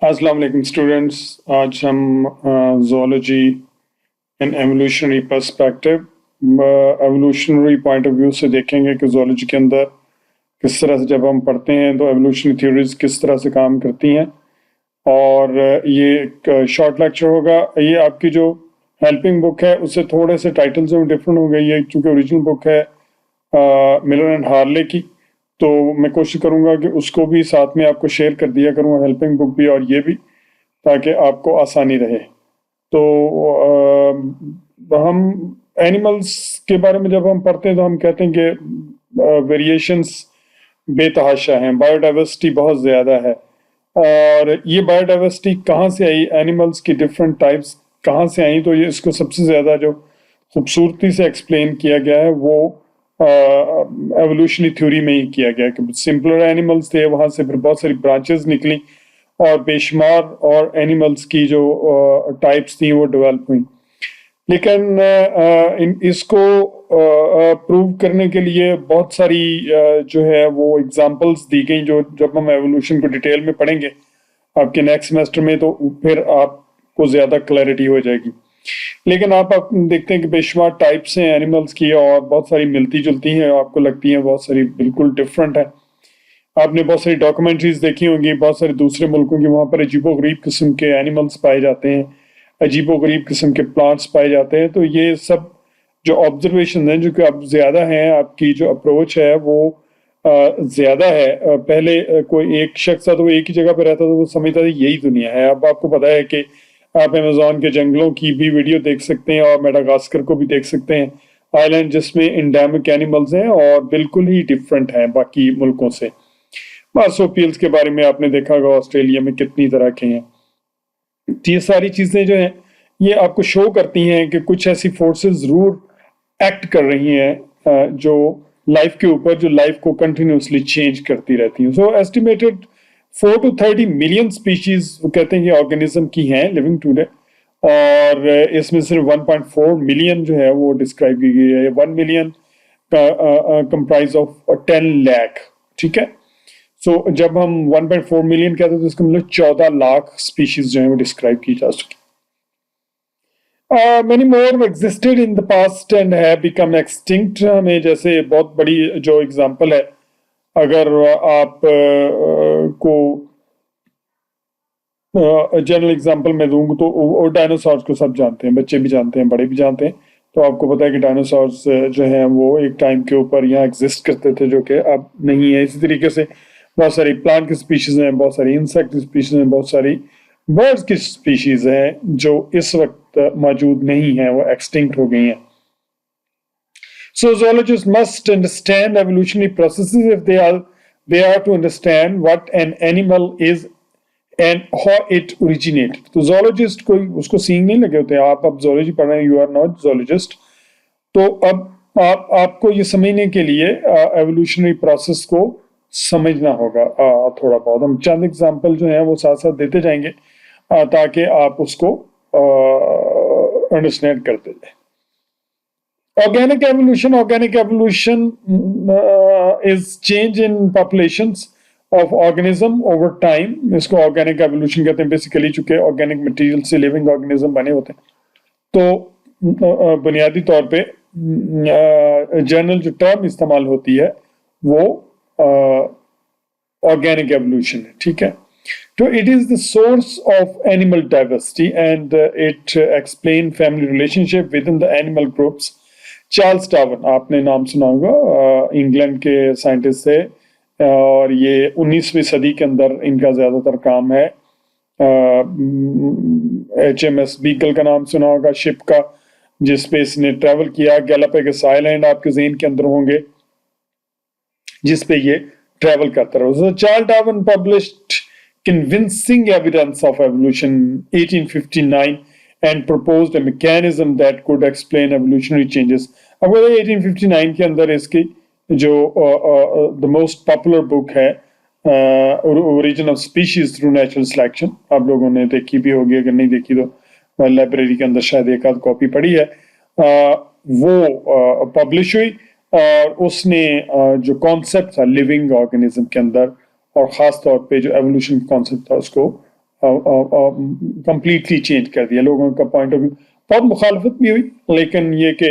अस्सलाम वालेकुम स्टूडेंट्स। आज हम zoology and evolutionary perspective evolutionary point of view से देखेंगे कि जोलॉजी के अंदर किस तरह से जब हम पढ़ते हैं तो एवोल्यूशनरी थ्योरीज किस तरह से काम करती हैं। और ये एक शॉर्ट लेक्चर होगा। ये आपकी जो हेल्पिंग बुक है उससे थोड़े से टाइटल्स में डिफरेंट हो गई है, क्योंकि ओरिजिनल बुक है मिलर एंड हार्ले की। तो मैं कोशिश करूंगा कि उसको भी साथ में आपको शेयर कर दिया करूंगा, हेल्पिंग बुक भी और ये भी, ताकि आपको आसानी रहे। तो हम एनिमल्स के बारे में जब हम पढ़ते हैं तो हम कहते हैं कि वेरिएशंस बेतहाशा हैं, बायोडाइवर्सिटी बहुत ज़्यादा है। और ये बायोडाइवर्सिटी कहाँ से आई, एनिमल्स की डिफरेंट टाइप्स कहाँ से आई, तो ये इसको सबसे ज़्यादा जो खूबसूरती से एक्सप्लेन किया गया है वो एवोल्यूशनरी थ्योरी में ही किया गया कि सिंपलर एनिमल्स थे, वहां से फिर बहुत सारी ब्रांचेस निकली और बेशुमार और एनिमल्स की जो टाइप्स थी वो डेवलप हुई। लेकिन इसको प्रूव करने के लिए बहुत सारी जो है वो एग्जांपल्स दी गई, जो जब हम एवोल्यूशन को डिटेल में पढ़ेंगे आपके नेक्स्ट सेमेस्टर में तो फिर आपको ज्यादा क्लैरिटी हो जाएगी। लेकिन आप देखते हैं कि बेशुमार टाइप्स हैं एनिमल्स की और बहुत सारी मिलती जुलती हैं, आपको लगती हैं बहुत सारी बिल्कुल डिफरेंट है। आपने बहुत सारी डॉक्यूमेंट्रीज देखी होंगी, बहुत सारे दूसरे मुल्कों की, वहां पर अजीबोगरीब किस्म के एनिमल्स पाए जाते हैं, अजीबोगरीब किस्म के प्लांट्स पाए जाते हैं। तो ये सब जो ऑब्जर्वेशन है, जो कि अब ज्यादा है, आपकी जो अप्रोच है वो ज्यादा है। पहले कोई एक शख्स था तो वो एक ही जगह पे रहता था, वो समझता था यही दुनिया है। अब आपको पता है कि आप अमेजोन के जंगलों की भी वीडियो देख सकते हैं और मेडागास्कर को भी देख सकते हैं, आइलैंड जिसमें इंडेमिक एनिमल्स हैं और बिल्कुल ही डिफरेंट हैं बाकी मुल्कों से। मार्सोपियल्स के बारे में आपने देखा होगा, ऑस्ट्रेलिया में कितनी तरह के हैं। ये सारी चीजें जो हैं ये आपको शो करती हैं कि कुछ ऐसी फोर्सेस जरूर एक्ट कर रही हैं जो लाइफ के ऊपर, जो लाइफ को कंटिन्यूसली चेंज करती रहती हैं। सो एस्टिमेटेड 4 to 30 मिलियन स्पीशीज वो कहते हैं कि ऑर्गेनिज्म की हैं लिविंग टुडे, और इसमें सिर्फ 1.4 मिलियन जो है वो डिस्क्राइब की गई है। 1 मिलियन कंप्राइज ऑफ 10 लाख, ठीक है। सो जब हम 1.4 मिलियन कहते हैं तो इसका मतलब 14 लाख स्पीशीज जो है वो डिस्क्राइब की जा चुकी। Many more existed in the past and have become extinct. हमें जैसे बहुत बड़ी जो एग्जांपल है, अगर आप को जनरल एग्जांपल मैं दूंगा तो डायनासोर्स को सब जानते हैं, बच्चे भी जानते हैं, बड़े भी जानते हैं। तो आपको पता है कि डायनासोर्स जो हैं वो एक टाइम के ऊपर यहाँ एग्जिस्ट करते थे, जो कि अब नहीं है। इसी तरीके से बहुत सारी प्लांट की स्पीशीज हैं, बहुत सारी इंसेक्ट की स्पीशीज हैं, बहुत सारी बर्ड्स की स्पीशीज हैं जो इस वक्त मौजूद नहीं है, वो एक्सटिंक्ट हो गई हैं। So zoologists must understand evolutionary processes if they are to understand what an animal is and how it originated. तो zoologist कोई उसको सींग नहीं लगे होते। आप अब zoology पढ़ रहे हैं, you are not zoologist। तो अब आपको ये समझने के लिए एवोल्यूशनरी प्रोसेस को समझना होगा थोड़ा बहुत। हम चंद एग्जांपल जो हैं वो साथ साथ देते जाएंगे ताकि आप उसको अंडरस्टैंड करते जाए। Organic evolution is change in populations of organism over time. इसको organic evolution कहते हैं बेसिकली, चूंकि organic material से living organism बने होते हैं। तो बुनियादी तौर पे जनरल जो टर्म इस्तेमाल होती है वो organic evolution है, ठीक है। तो it is the source of animal diversity and it explain family relationship within the animal groups. Charles Darwin, आपने नाम सुना होगा, इंग्लैंड के साइंटिस्ट थे और ये 19वीं सदी के अंदर इनका ज्यादातर काम है। HMS बीगल का नाम सुना होगा, शिप का जिस पे इसने ट्रेवल किया। गैलापागोस आइलैंड आपके ज़हन के अंदर होंगे जिस पे ये ट्रेवल करता रहा। So Charles Darwin published convincing evidence of evolution 1859 and proposed a mechanism that could explain evolutionary changes. अब 1859 के अंदर इसकी जो the most popular book है origin of species through natural selection, आप लोगों ने देखी भी होगी, अगर नहीं देखी तो लाइब्रेरी के अंदर शायद एक आध कॉपी पढ़ी है। वो पब्लिश हुई और उसने जो कॉन्सेप्ट था लिविंग ऑर्गेनिज्म के अंदर और ख़ास तौर पे जो एवोल्यूशन कॉन्सेप्ट था उसको कंप्लीटली चेंज कर दिया लोगों का पॉइंट ऑफ व्यू। बहुत मुखालफत भी हुई, लेकिन ये कि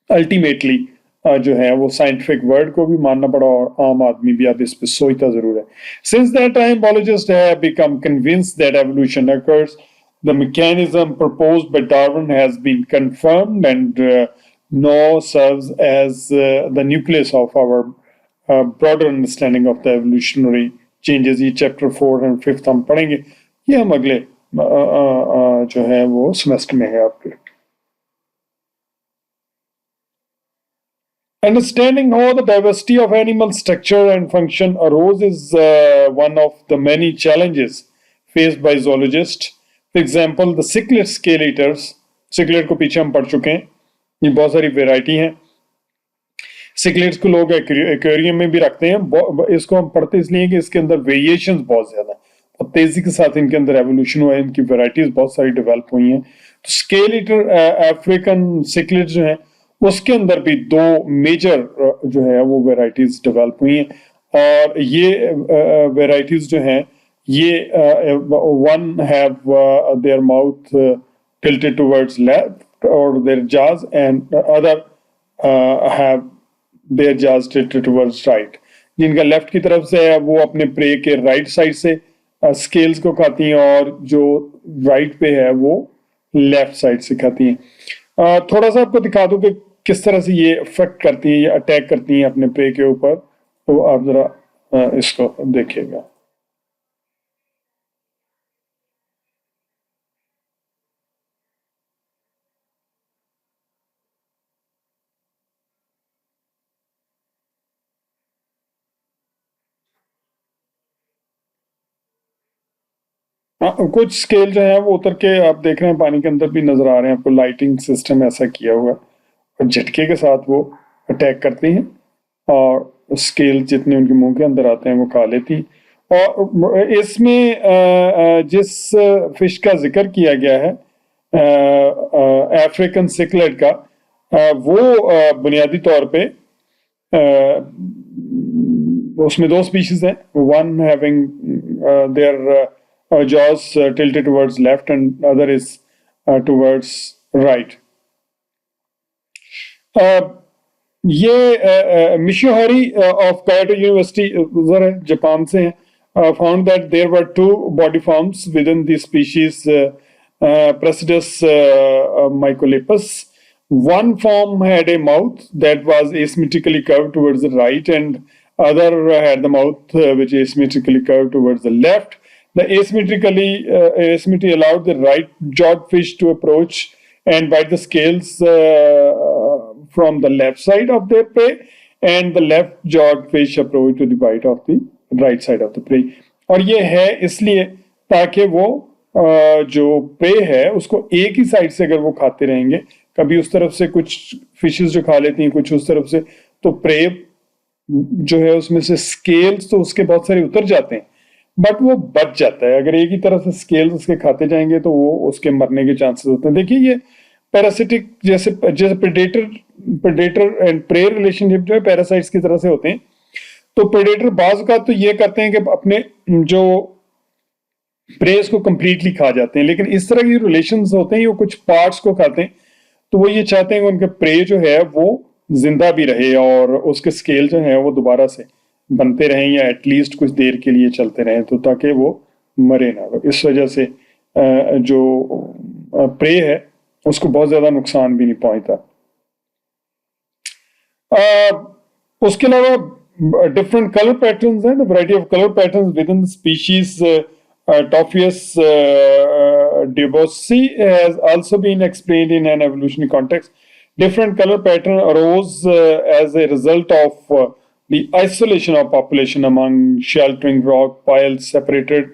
अल्टीमेटली जो है वो साइंटिफिक वर्ड को भी मानना पड़ा और आम आदमी भी अब इस पे सोचता जरूर है। Since that time biologist have become convinced that evolution occurs. The mechanism proposed by Darwin has been confirmed and now serves as the nucleus of our broader understanding of the evolutionary changes. ये chapter 4 और 5 हम पढ़ेंगे, ये हम अगले जो है वो सेमेस्टर में है आपके। Understanding how the diversity of animal structure and function arose is one of the many challenges faced by zoologists. For example, the cichlid scale eaters, cichlid को पीछे हम पढ़ चुके हैं, ये बहुत सारी वेराइटी हैं। सिक्लेट्स को लोग एक्वेरियम में भी रखते हैं। इसको हम पढ़ते इसलिए कि इसके अंदर वेरिएशंस बहुत ज्यादा हैं और तेजी के साथ इनके अंदर एवोल्यूशन हुआ है, इनकी वेराइटीज बहुत सारी डेवलप हुई हैं। तो स्केल ईटर अफ्रीकन सिक्लेट जो है उसके अंदर भी दो मेजर जो है वो वेराइटीज डेवलप हुई हैं और ये वेराइटीज जो हैं ये one have their mouth tilted towards left or their jaws and other have their jaws tilted towards right. जिनका लेफ्ट की तरफ से है वो अपने प्रे के राइट साइड से स्केल्स को खाती हैं और जो राइट पे है वो लेफ्ट साइड से खाती हैं। थोड़ा सा आपको दिखा दूं कि किस तरह से ये इफेक्ट करती हैं या अटैक करती हैं अपने प्रे के ऊपर, तो आप जरा इसको देखिएगा। हाँ, कुछ स्केल जो है वो उतर के आप देख रहे हैं पानी के अंदर भी नजर आ रहे हैं आपको, लाइटिंग सिस्टम ऐसा किया हुआ है और झटके के साथ वो अटैक करती हैं और स्केल जितने उनके मुंह के अंदर आते हैं वो खा लेती हैं। और इसमें जिस फिश का जिक्र किया गया है अफ्रीकन सिकलेट का, वो बुनियादी तौर पे उसमें दो स्पीशीज हैं, one having their jaws tilted towards left and other is towards right. ये मिशियोहारी ऑफ कायोटो यूनिवर्सिटी जापान से हैं, found that there were two body forms within the species Prasidus mycolepus. One form had a mouth that was asymmetrically curved towards the right and other had the mouth which asymmetrically curved towards the left. The asymmetry allowed the right-jawed fish to approach and bite the scales from the left side of their prey, and the left-jawed fish approach to the bite of the right side of the prey. और ये है इसलिए ताकि वो जो pray है उसको एक ही साइड से अगर वो खाते रहेंगे, कभी उस तरफ से कुछ फिशेस जो खा लेती हैं, कुछ उस तरफ से, तो प्रे जो है उसमें से स्केल्स तो उसके बहुत सारे उतर जाते हैं बट वो बच जाता है। अगर एक ही तरह से स्केल्स उसके खाते जाएंगे तो वो उसके मरने के चांसेस होते हैं। देखिए ये पैरासिटिक जैसे प्रेडेटर एंड प्रे रिलेशनशिप जो है पैरासाइट्स की तरह से होते हैं। तो प्रेडेटर बाज का तो ये करते हैं कि अपने जो प्रेस को कंप्लीटली खा जाते हैं, लेकिन इस तरह के रिलेशंस होते हैं, वो कुछ पार्ट्स को खाते हैं, तो वो ये चाहते हैं कि उनके प्रे जो है वो जिंदा भी रहे और उसके स्केल जो है वो दोबारा से बनते रहें या एटलीस्ट कुछ देर के लिए चलते रहें, तो ताकि वो मरे ना। इस वजह से जो प्रे है उसको बहुत ज्यादा नुकसान भी नहीं पहुंचता। उसके अलावा डिफरेंट कलर पैटर्न्स हैं, the variety of colour patterns with in the species Tophius debosi has also been explained in an evolutionary context. Different color pattern arose as a result of the isolation of population among sheltering rock piles separated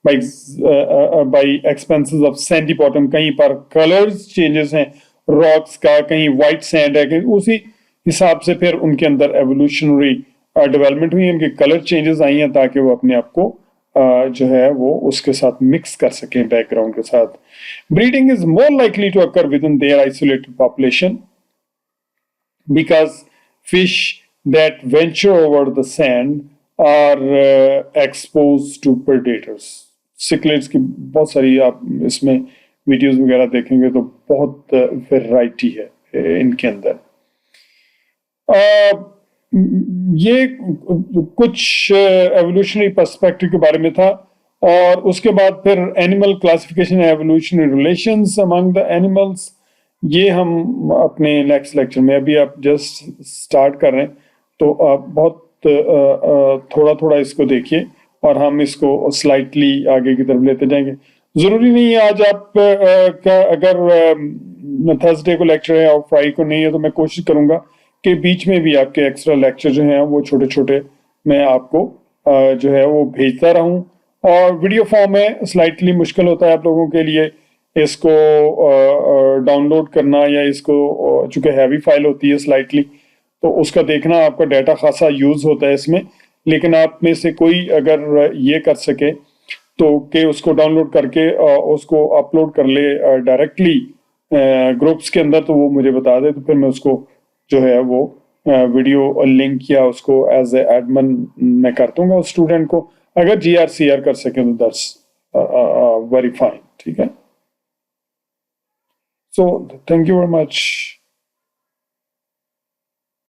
by expanses of sandy bottom. कहीं पर colors changes हैं rocks का, कहीं white sand है, कहीं उसी हिसाब से फिर उनके अंदर evolutionary development हुई, उनके color changes आई हैं ताकि वो अपने आप को जो है वो उसके साथ मिक्स कर सकें बैकग्राउंड के साथ. Breeding is more likely to occur within their isolated population because fish that venture over the sand are exposed to predators. सिक्लेट्स की बहुत सारी आप इसमें वीडियोस वगैरह देखेंगे तो बहुत वैरायटी है इनके अंदर। ये कुछ एवोल्यूशनरी पर्सपेक्टिव के बारे में था। और उसके बाद फिर animal classification evolutionary relations among the animals, ये हम अपने नेक्स्ट लेक्चर में, अभी आप जस्ट स्टार्ट कर रहे हैं तो आप बहुत थोड़ा थोड़ा इसको देखिए और हम इसको स्लाइटली आगे की तरफ लेते जाएंगे। जरूरी नहीं है आज आप अगर थर्सडे को लेक्चर है और फ्राइडे को नहीं है तो मैं कोशिश करूंगा कि बीच में भी आपके एक्स्ट्रा लेक्चर जो हैं वो छोटे छोटे मैं आपको जो है वो भेजता रहूं। और वीडियो फॉर्म में स्लाइटली मुश्किल होता है आप लोगों के लिए इसको डाउनलोड करना, या इसको चूंकि हैवी फाइल होती है स्लाइटली, तो उसका देखना आपका डाटा खासा यूज होता है इसमें। लेकिन आप में से कोई अगर ये कर सके तो कि उसको डाउनलोड करके उसको अपलोड कर ले डायरेक्टली ग्रुप्स के अंदर, तो वो मुझे बता दे, तो फिर मैं उसको जो है वो वीडियो लिंक या उसको एज ए एडमिन मैं कर दूंगा उस स्टूडेंट को। अगर GR CR कर सके तो दैट्स वेरी फाइन, ठीक है। So thank you very much.